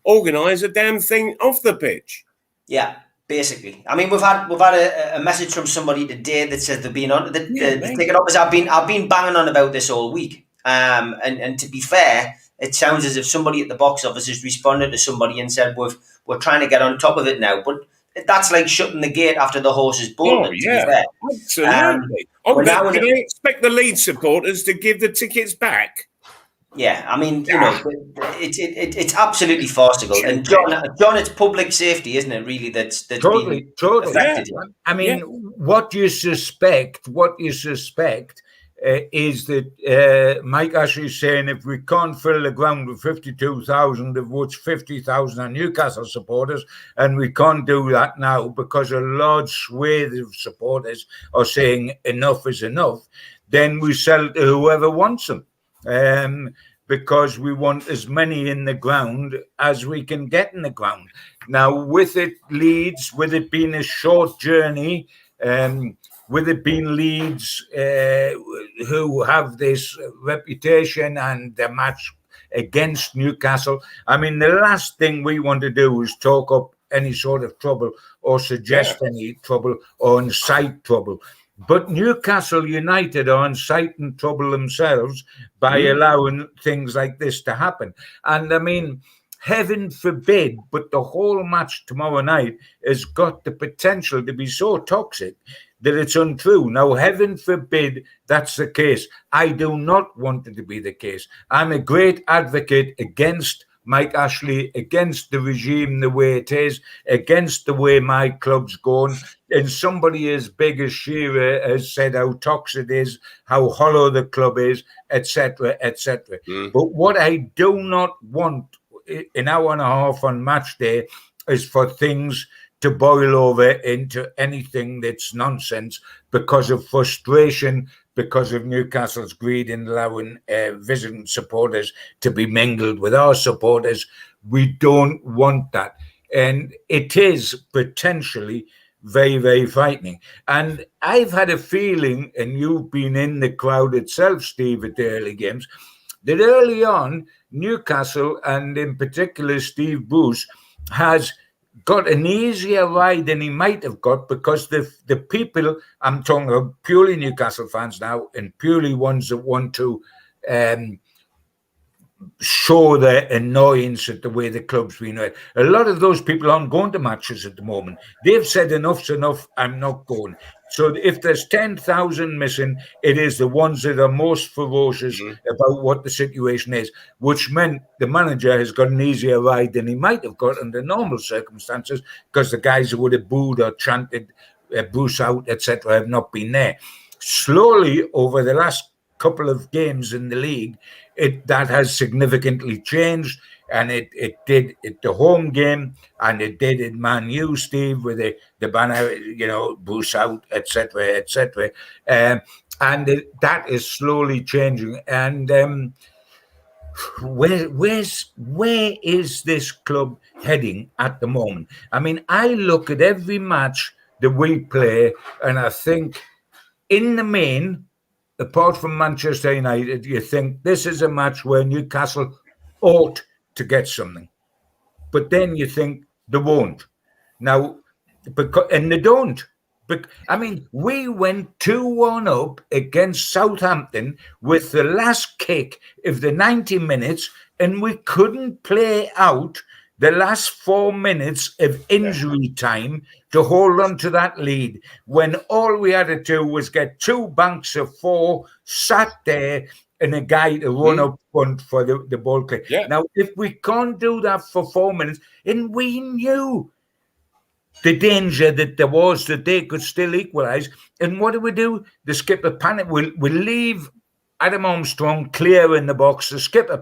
organise a damn thing off the pitch. Yeah, basically. I mean, we've had a message from somebody today that says they've been on the ticket office. I've been banging on about this all week. And to be fair, it sounds as if somebody at the box office has responded to somebody and said we're trying to get on top of it now, but that's like shutting the gate after the horse is bolted. Oh, yeah, absolutely. Can I expect the Leeds supporters to give the tickets back? Yeah, I mean, it's absolutely farcical. And John, it's public safety, isn't it? Really, that's totally affected. Yeah. I mean, what you suspect is that Mike Ashley's saying if we can't fill the ground with 52,000, of which 50,000 are Newcastle supporters, and we can't do that now because a large swathe of supporters are saying enough is enough, then we sell to whoever wants them. Because we want as many in the ground as we can get in the ground. Now, with it Leeds, with it being a short journey, with it being Leeds who have this reputation and the match against Newcastle, I mean, the last thing we want to do is talk up any sort of trouble or suggest any trouble or incite trouble. But Newcastle United are inciting trouble themselves by allowing things like this to happen. And I mean, heaven forbid, but the whole match tomorrow night has got the potential to be so toxic that it's untrue. Now, heaven forbid that's the case. I do not want it to be the case. I'm a great advocate against Mike Ashley, against the regime the way it is, against the way my club's going. And somebody as big as Shearer has said how toxic it is, how hollow the club is, etc., etc. But what I do not want an hour and a half on match day is for things to boil over into anything that's nonsense because of frustration, because of Newcastle's greed in allowing visiting supporters to be mingled with our supporters. We don't want that. And it is potentially very, very frightening. And I've had a feeling, and you've been in the crowd itself, Steve, at the early games, that early on, Newcastle, and in particular Steve Bruce, has got an easier ride than he might have got because the people, I'm talking about purely Newcastle fans now, and purely ones that want to show their annoyance at the way the club's been run. A lot of those people aren't going to matches at the moment. They've said enough's enough, I'm not going. So if there's 10,000 missing, it is the ones that are most ferocious about what the situation is, which meant the manager has got an easier ride than he might have got under normal circumstances because the guys who would have booed or chanted Bruce out, etc., have not been there. Slowly, over the last couple of games in the league, that has significantly changed, and it did at the home game, and it did in Man U, Steve, with the banner, Bruce out, etc., etc. And that is slowly changing. And where is this club heading at the moment? I mean, I look at every match that we play, and I think, in the main, apart from Manchester United, you think this is a match where Newcastle ought to get something. But then you think they won't. Now, and they don't. But I mean, we went 2-1 up against Southampton with the last kick of the 90 minutes, and we couldn't play out the last 4 minutes of injury time to hold on to that lead, when all we had to do was get 2 banks of 4 sat there and a guy to run up front for the ball kick. Yeah. Now, if we can't do that for 4 minutes, and we knew the danger that there was, that they could still equalise, and what do? The skipper panic. We'll leave Adam Armstrong clear in the box. The skipper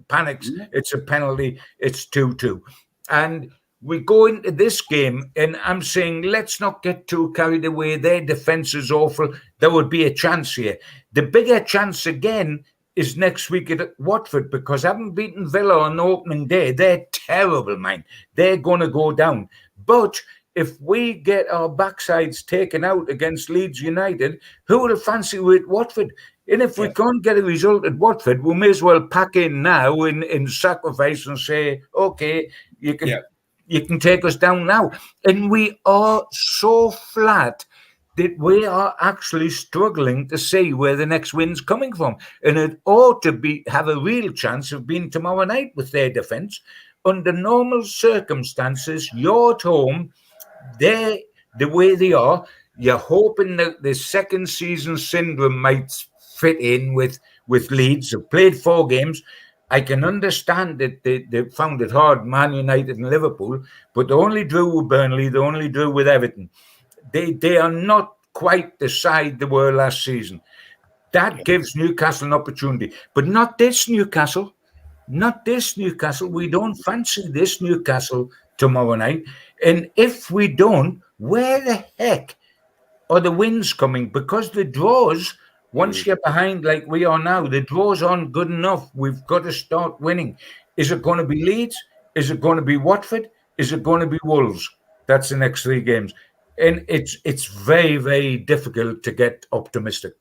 panics. It's a penalty. It's 2-2. And we go into this game, and I'm saying, let's not get too carried away. Their defence is awful. There would be a chance here. The bigger chance again is next week at Watford, because having beaten Villa on opening day, they're terrible, man. They're going to go down. But if we get our backsides taken out against Leeds United, who will fancy we at Watford? And if we can't get a result at Watford, we may as well pack in now in sacrifice and say, okay, you can take us down now. And we are so flat that we are actually struggling to see where the next win's coming from. And it ought to have a real chance of being tomorrow night with their defence. Under normal circumstances, you're at home, they're the way they are. You're hoping that the second season syndrome might fit in with Leeds. They've played 4 games. I can understand that they found it hard, Man United and Liverpool, but they only drew with Burnley, they only drew with Everton. They are not quite the side they were last season. That gives Newcastle an opportunity, but not this Newcastle. Not this Newcastle. We don't fancy this Newcastle tomorrow night. And if we don't, where the heck are the wins coming? Because the draws, once you're behind like we are now, the draws aren't good enough. We've got to start winning. Is it going to be Leeds? Is it going to be Watford? Is it going to be Wolves? That's the next 3 games. And it's very, very difficult to get optimistic.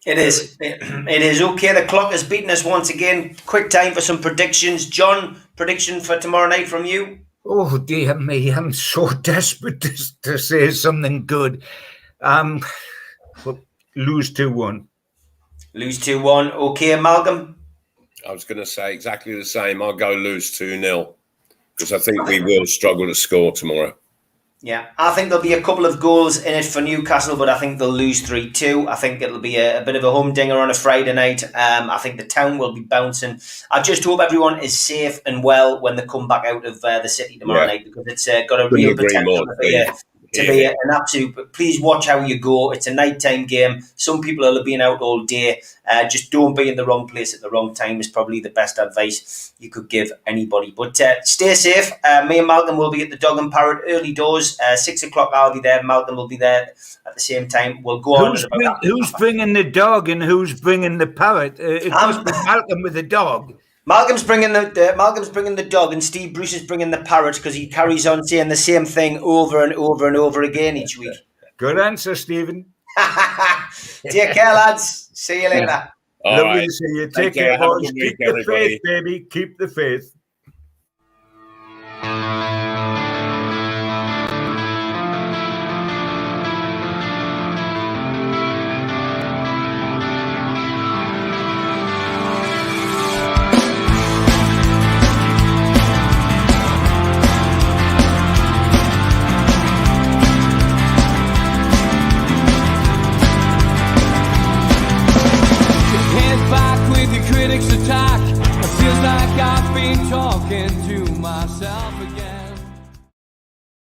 It is. It is. Okay, the clock has beaten us once again. Quick time for some predictions. John, prediction for tomorrow night from you? Oh, dear me. I'm so desperate to say something good. Lose 2-1. Lose 2-1. Okay, Malcolm? I was going to say exactly the same. I'll go lose 2-0 because I think we will struggle to score tomorrow. Yeah, I think there'll be a couple of goals in it for Newcastle, but I think they'll lose 3-2. I think it'll be a bit of a humdinger on a Friday night. I think the town will be bouncing. I just hope everyone is safe and well when they come back out of the city tomorrow night, because it's got a real potential to be to be an absolute. But please watch how you go. It's a nighttime game. Some people will have been out all day. Just don't be in the wrong place at the wrong time is probably the best advice you could give anybody. But stay safe. Me and Malcolm will be at the Dog and Parrot early doors. 6 o'clock I'll be there. Malcolm will be there at the same time. We'll go on. Who's bringing the dog and who's bringing the parrot? It must be Malcolm with the dog. Malcolm's bringing the dog, and Steve Bruce is bringing the parrot because he carries on saying the same thing over and over and over again each week. Good answer, Stephen. Take care, lads. See you later. Lovely to see you. Take care, boys. Keep the faith, baby. Keep the faith. Critics attack. It feels like I've been told.